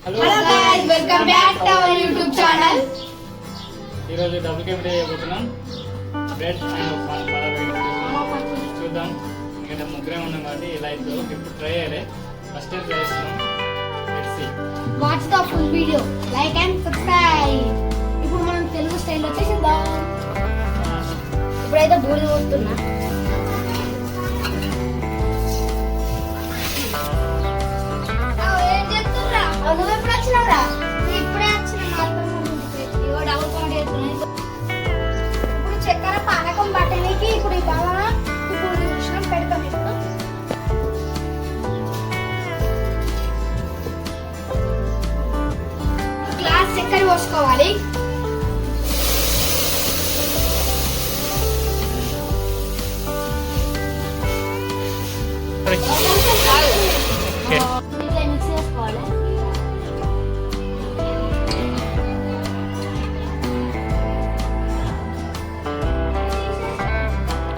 Hello guys, welcome back to our YouTube channel. ఈరోజు double K video చేయబోతున్నాం. Bread and పాలపై చూద్దాం. ఇంకా ముగ్గురే ఉన్నాం కాబట్టి ఇలా అయితే ఇప్పుడు ట్రై చేయాలి. ఫస్ట్ టైం ట్రై చేస్తున్నాం. Let's see. Watch the full video. Like and subscribe. ఇప్పుడు మనం తెలుగు స్టైల్ లో చేద్దాం. ఇప్పుడైతే బూడిద పోస్తున్నా. నువ్వు ఎప్పుడు వచ్చినావురా? ఇప్పుడే వచ్చిన ఇప్పుడు చక్కెర పానకం బట్టనికి ఇప్పుడు ఈ బాగా ఇప్పుడు మిశ్రమం పెడతాం. ఇప్పుడు గ్లాస్ చక్కెర పోసుకోవాలి.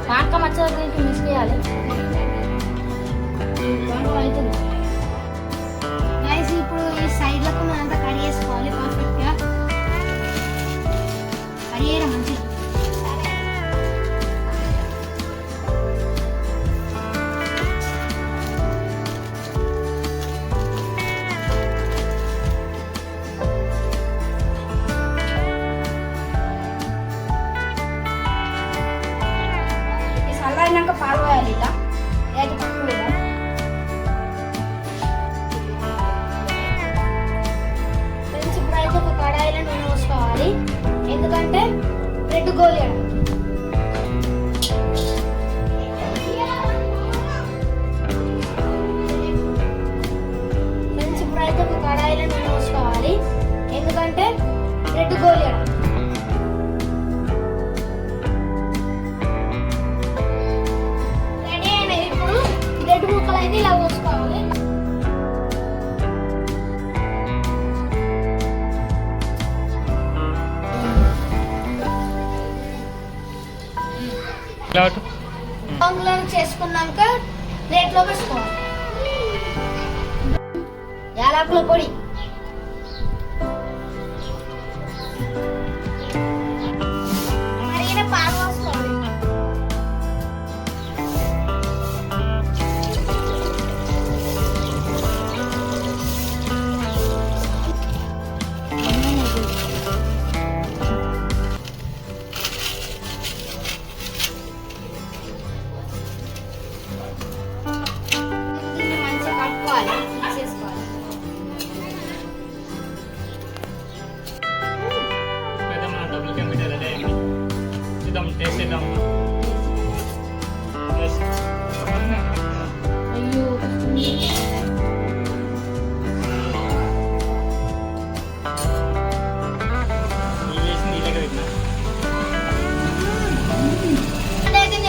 పానకం వచ్చేది మిక్స్ చేయాలి. గైస్ ఇప్పుడు ఈ సైడ్లకు మనంతా కట్ చేసుకోవాలి. పర్ఫెక్ట్ గా కట్ చేయడం మంచిది. చల్లారినాక పాలు పోయాలి. ఇలా అయితే పప్పు ఇలా ఫ్రెండ్స్ ఇప్పుడైతే ఒక కడాయిలో నూనె పోసుకోవాలి. ఎందుకంటే బ్రెడ్ గోలియడం. ఫ్రెండ్స్ ఇప్పుడైతే ఒక కడాయిలో నూనె పోసుకోవాలి. ఎందుకంటే బ్రెడ్ గోలియడం. ఇలా పోసుకోవాలి. చేసుకున్నాక ప్లేట్లో వేసుకోవాలి. యాలకుల పొడి, మరిగిన పాలు పోసుకోవాలి.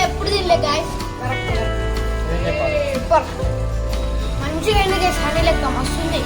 ఎప్పుడు తినలే గాయస్. మంచిగా ఎండ్ చేసి హనీ లెక్క మస్తుంది.